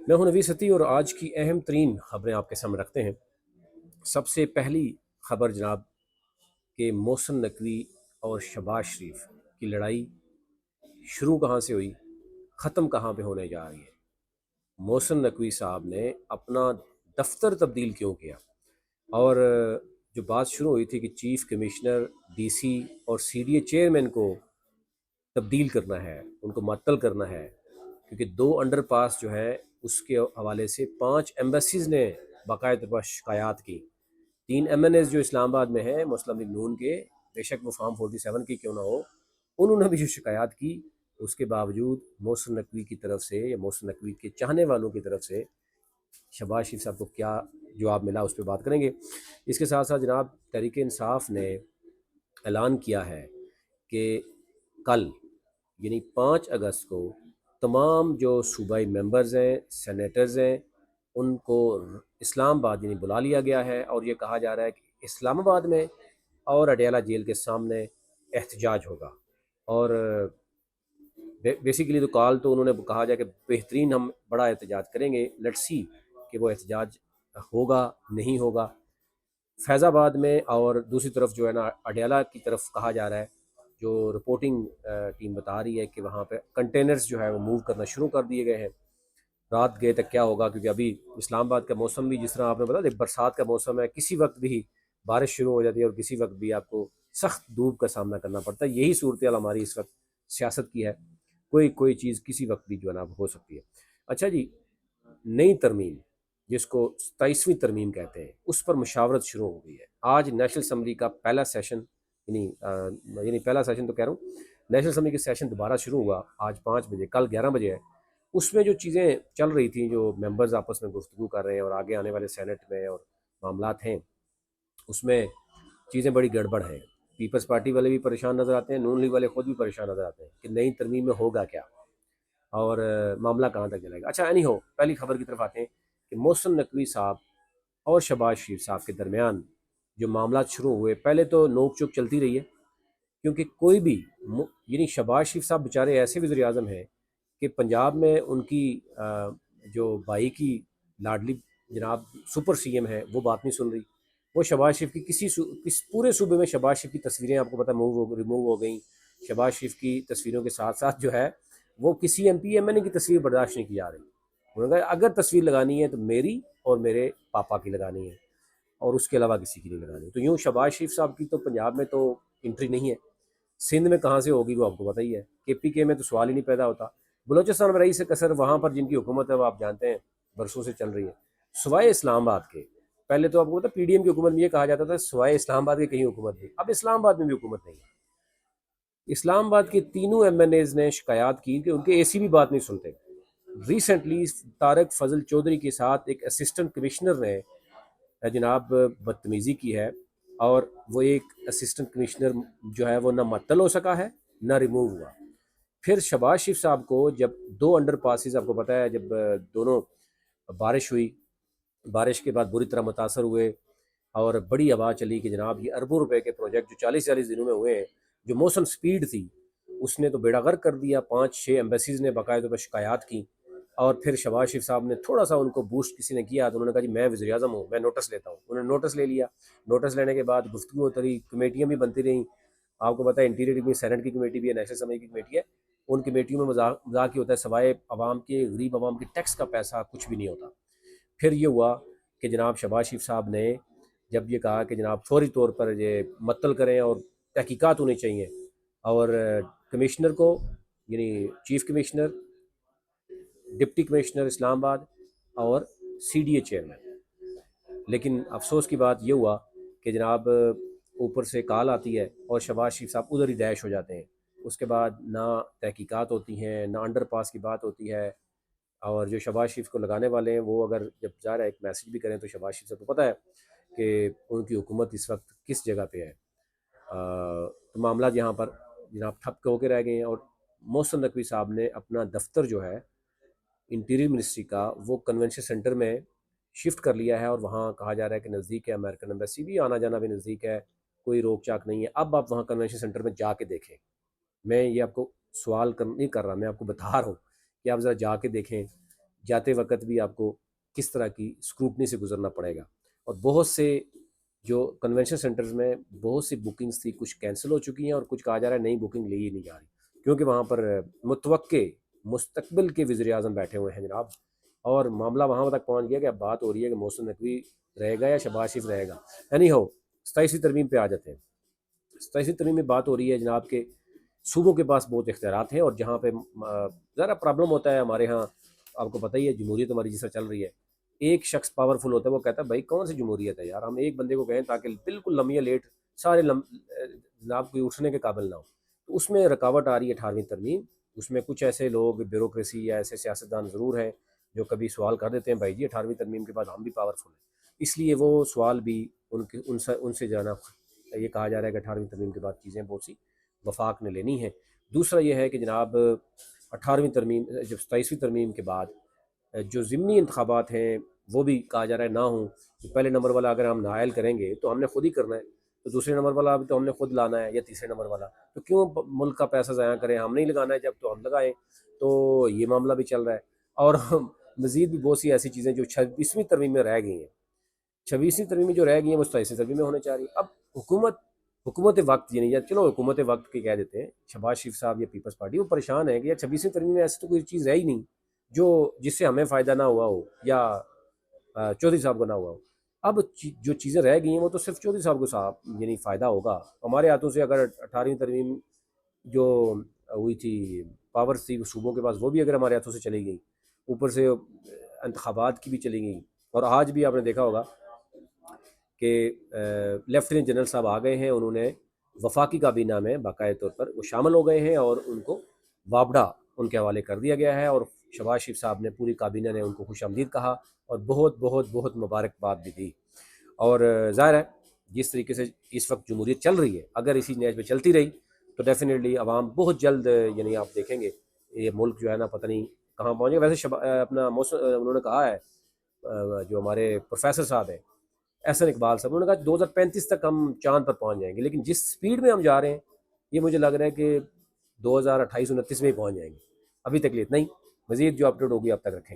میں ہوں نویس ستی اور آج کی اہم ترین خبریں آپ کے سامنے رکھتے ہیں۔ سب سے پہلی خبر جناب کہ محسن نقوی اور شہباز شریف کی لڑائی شروع کہاں سے ہوئی، ختم کہاں پہ ہونے جا رہی ہے۔ محسن نقوی صاحب نے اپنا دفتر تبدیل کیوں کیا، اور جو بات شروع ہوئی تھی کہ چیف کمشنر، ڈی سی اور سی ڈی اے چیئرمین کو تبدیل کرنا ہے، ان کو معطل کرنا ہے، کیونکہ 2 انڈر پاس جو ہے اس کے حوالے سے 5 ایمبیسیز نے باقاعدہ طور پر شکایات کی۔ 3 ایم این ایز جو اسلام آباد میں ہیں مسلم لیگ نون کے، بے شک وہ فارم 47 کی کیوں نہ ہو، انہوں نے بھی جو شکایات کی، اس کے باوجود محسن نقوی کی طرف سے یا محسن نقوی کے چاہنے والوں کی طرف سے شہباز شریف صاحب کو کیا جواب ملا، اس پہ بات کریں گے۔ اس کے ساتھ ساتھ جناب تحریک انصاف نے اعلان کیا ہے کہ کل یعنی 5 اگست کو تمام جو صوبائی ممبرز ہیں، سینیٹرز ہیں، ان کو اسلام آباد یعنی بلا لیا گیا ہے، اور یہ کہا جا رہا ہے کہ اسلام آباد میں اور اڈیالہ جیل کے سامنے احتجاج ہوگا۔ اور بیسیکلی تو کال تو انہوں نے کہا جائے کہ بہترین ہم بڑا احتجاج کریں گے، لیٹس سی کہ وہ احتجاج ہوگا نہیں ہوگا۔ فیض آباد میں اور دوسری طرف جو ہے نا اڈیالہ کی طرف کہا جا رہا ہے، جو رپورٹنگ ٹیم بتا رہی ہے کہ وہاں پہ کنٹینرز جو ہے وہ موو کرنا شروع کر دیے گئے ہیں۔ رات گئے تک کیا ہوگا، کیونکہ ابھی اسلام آباد کا موسم بھی جس طرح آپ نے بتا ایک برسات کا موسم ہے، کسی وقت بھی بارش شروع ہو جاتی ہے اور کسی وقت بھی آپ کو سخت دھوپ کا سامنا کرنا پڑتا ہے۔ یہی صورتحال ہماری اس وقت سیاست کی ہے، کوئی چیز کسی وقت بھی جو ہے نا ہو سکتی ہے۔ اچھا جی، نئی ترمیم جس کو 27ویں ترمیم کہتے ہیں، اس پر مشاورت شروع ہو گئی ہے۔ آج نیشنل اسمبلی کا پہلا سیشن یعنی پہلا سیشن تو کہہ رہا ہوں، نیشنل اسمبلی کے سیشن دوبارہ شروع ہوا آج 5 بجے، کل 11 بجے ہے۔ اس میں جو چیزیں چل رہی تھیں، جو ممبرز آپس میں گفتگو کر رہے ہیں اور آگے آنے والے سینٹ میں اور معاملات ہیں، اس میں چیزیں بڑی گڑبڑ ہیں۔ پیپلز پارٹی والے بھی پریشان نظر آتے ہیں، نون لیگ والے خود بھی پریشان نظر آتے ہیں کہ نئی ترمیم میں ہوگا کیا اور معاملہ کہاں تک جائے گا۔ اچھا اینی ہو، پہلی خبر کی طرف آتے ہیں کہ محسن نقوی صاحب اور شہباز شریف صاحب کے درمیان جو معاملات شروع ہوئے، پہلے تو نوک چوک چلتی رہی ہے، کیونکہ کوئی بھی یعنی شہباز شریف صاحب بیچارے ایسے وزیر اعظم ہیں کہ پنجاب میں ان کی جو بھائی کی لاڈلی جناب سپر سی ایم ہے وہ بات نہیں سن رہی۔ وہ شہباز شریف کی کس پورے صوبے میں شہباز شریف کی تصویریں آپ کو پتہ ریموو ہو گئیں۔ شہباز شریف کی تصویروں کے ساتھ ساتھ جو ہے وہ کسی ایم پی ایم این اے کی تصویر برداشت نہیں کی جا رہی۔ انہوں نے کہا اگر تصویر لگانی ہے تو میری اور میرے پاپا کی لگانی ہے، اور اس کے علاوہ کسی کی نہیں لگانی۔ تو یوں شہباز شریف صاحب کی تو پنجاب میں تو انٹری نہیں ہے، سندھ میں کہاں سے ہوگی وہ آپ کو پتہ ہی ہے، کے پی کے میں تو سوال ہی نہیں پیدا ہوتا۔ بلوچستان میں رئیس قصر وہاں پر جن کی حکومت ہے وہ آپ جانتے ہیں برسوں سے چل رہی ہے، سوائے اسلام آباد کے۔ پہلے تو آپ کو پتا پی ڈی ایم کی حکومت میں یہ کہا جاتا تھا سوائے اسلام آباد کے کہیں حکومت نہیں، اب اسلام آباد میں بھی حکومت نہیں ہے۔ اسلام آباد کے تینوں ایم این ایز نے شکایات کی کہ ان کے اے سی بھی بات نہیں سنتے۔ ریسنٹلی طارق فضل چودھری کے ساتھ ایک اسسٹنٹ کمشنر نے جناب بدتمیزی کی ہے، اور وہ ایک اسسٹنٹ کمشنر جو ہے وہ نہ معطل ہو سکا ہے نہ ریموو ہوا۔ پھر شہباز شریف صاحب کو جب 2 انڈر پاسز آپ کو پتہ ہے، جب دونوں بارش ہوئی، بارش کے بعد بری طرح متاثر ہوئے اور بڑی آواز چلی کہ جناب یہ اربوں روپے کے پروجیکٹ جو 40 دنوں میں ہوئے ہیں، جو موسم سپیڈ تھی اس نے تو بیڑا غرق کر دیا۔ 5-6 ایمبیسیز نے باقاعدہ پر شکایات کی، اور پھر شہباز شریف صاحب نے تھوڑا سا ان کو بوسٹ کسی نے کیا تو انہوں نے کہا جی میں وزیر اعظم ہوں، میں نوٹس لیتا ہوں۔ انہوں نے نوٹس لے لیا، نوٹس لینے کے بعد گفتگو ہوتی رہی، کمیٹیاں بھی بنتی رہیں۔ آپ کو پتہ ہے انٹیریئر کی سینٹ کی کمیٹی بھی ہے، نیشنل اسمبلی کی کمیٹی ہے، ان کمیٹیوں میں مذاق ہی ہوتا ہے، سوائے عوام کے غریب عوام کے ٹیکس کا پیسہ کچھ بھی نہیں ہوتا۔ پھر یہ ہوا کہ جناب شہباز شریف صاحب نے جب یہ کہا کہ جناب فوری طور پر یہ معطل کریں اور تحقیقات ہونی چاہیے، اور کمشنر کو یعنی چیف کمشنر، ڈپٹی کمشنر اسلام آباد اور سی ڈی اے چیئرمین، لیکن افسوس کی بات یہ ہوا کہ جناب اوپر سے کال آتی ہے اور شہباز شریف صاحب ادھر ہی ڈیش ہو جاتے ہیں۔ اس کے بعد نہ تحقیقات ہوتی ہیں، نہ انڈر پاس کی بات ہوتی ہے، اور جو شہباز شریف کو لگانے والے ہیں وہ اگر جب ظاہر ہے ایک میسج بھی کریں تو شہباز شریف سے تو پتہ ہے کہ ان کی حکومت اس وقت کس جگہ پہ ہے۔ تو معاملات یہاں پر جناب ٹھپ ہو کے رہ گئے ہیں، اور محسن نقوی صاحب نے اپنا دفتر جو ہے انٹیریئر منسٹری کا وہ کنونشن سینٹر میں شفٹ کر لیا ہے، اور وہاں کہا جا رہا ہے کہ نزدیک ہے امریکن ایمبیسی بھی، آنا جانا بھی نزدیک ہے، کوئی روک چاک نہیں ہے۔ اب آپ وہاں کنونشن سینٹر میں جا کے دیکھیں، میں یہ آپ کو سوال نہیں کر رہا، میں آپ کو بتا رہا ہوں کہ آپ ذرا جا کے دیکھیں، جاتے وقت بھی آپ کو کس طرح کی اسکروٹنی سے گزرنا پڑے گا. اور بہت سے جو کنونشن سینٹرز میں بہت سی بکنگز تھی، کچھ کینسل ہو چکی ہیں اور کچھ کہا جا رہا ہے نئی بکنگ لی ہی نہیں جا رہی، کیونکہ وہاں پر متوقع مستقبل کے وزیر اعظم بیٹھے ہوئے ہیں جناب. اور معاملہ وہاں تک پہنچ گیا کہ اب بات ہو رہی ہے کہ محسن نقوی رہے گا یا شہباز شریف رہے گا. اینی ہو 27ویں ترمیم پہ آ جاتے ہیں. 27ویں ترمیم میں بات ہو رہی ہے جناب کہ صوبوں کے پاس بہت اختیارات ہیں، اور جہاں پہ ذرا پرابلم ہوتا ہے ہمارے ہاں، آپ کو پتہ ہی ہے جمہوریت ہماری جس طرح چل رہی ہے، ایک شخص پاورفل ہوتا ہے، وہ کہتا ہے بھائی کون سی جمہوریت ہے یار، ہم ایک بندے کو کہیں تاکہ بالکل لمحے لیٹ سارے جناب کوئی اٹھنے کے قابل نہ ہو. تو اس میں رکاوٹ آ رہی ہے 18ویں ترمیم. اس میں کچھ ایسے لوگ بیوروکریسی یا ایسے سیاستدان ضرور ہیں جو کبھی سوال کر دیتے ہیں بھائی جی 18ویں ترمیم کے بعد ہم بھی پاورفل ہیں، اس لیے وہ سوال بھی ان سے جانا یہ کہا جا رہا ہے کہ 18ویں ترمیم کے بعد چیزیں بہت سی وفاق نے لینی ہیں. دوسرا یہ ہے کہ جناب 18ویں ترمیم جب 27ویں ترمیم کے بعد جو ضمنی انتخابات ہیں وہ بھی کہا جا رہا ہے نہ ہوں. پہلے نمبر والا اگر ہم نائل کریں گے تو ہم نے خود ہی کرنا ہے، تو دوسرے نمبر والا بھی تو ہم نے خود لانا ہے، یا تیسرے نمبر والا تو کیوں ملک کا پیسہ ضائع کریں، ہم نہیں لگانا ہے جب تو ہم لگائیں. تو یہ معاملہ بھی چل رہا ہے. اور مزید بھی بہت سی ایسی چیزیں جو 26ویں ترمیم میں رہ گئی ہیں، 26ویں ترمیم میں جو رہ گئی ہیں وہ 27ویں ترمیم میں ہونے چاہ رہی ہیں. اب حکومت وقت یعنی یا چلو حکومت وقت کے کہہ دیتے ہیں شہباز شریف صاحب یا پیپلز پارٹی، وہ پریشان ہے کہ یار 26ویں ترمیم میں ایسی تو کوئی چیز ہے ہی نہیں جو جس سے ہمیں فائدہ نہ ہوا ہو یا چودھری صاحب کو نہ ہوا ہو. اب جو چیزیں رہ گئی ہیں وہ تو صرف چودھری صاحب کو یعنی فائدہ ہوگا. ہمارے ہاتھوں سے اگر 18ویں ترمیم جو ہوئی تھی پاور تھی صوبوں کے پاس، وہ بھی اگر ہمارے ہاتھوں سے چلی گئی، اوپر سے انتخابات کی بھی چلی گئی، اور آج بھی آپ نے دیکھا ہوگا کہ لیفٹیننٹ جنرل صاحب آ گئے ہیں، انہوں نے وفاقی کابینہ میں باقاعدہ طور پر وہ شامل ہو گئے ہیں اور ان کو وابڈا ان کے حوالے کر دیا گیا ہے. اور شہباز شریف صاحب نے پوری کابینہ نے ان کو خوش آمدید کہا اور بہت بہت بہت مبارکباد بھی دی. اور ظاہر ہے جس طریقے سے اس وقت جمہوریت چل رہی ہے اگر اسی نیز پہ چلتی رہی تو ڈیفینیٹلی عوام بہت جلد یعنی آپ دیکھیں گے یہ ملک جو ہے نا پتہ نہیں کہاں پہنچے گا. ویسے اپنا انہوں نے کہا ہے جو ہمارے پروفیسر صاحب ہیں احسن اقبال صاحب، انہوں نے کہا 2035 تک ہم چاند پر پہنچ جائیں گے، لیکن جس سپیڈ میں ہم جا رہے ہیں یہ مجھے لگ رہا ہے کہ 2028-29 میں ہی پہنچ جائیں گے. ابھی تک لیٹ نہیں. مزید جو اپڈیٹ ہوگی اب تک رکھیں گے.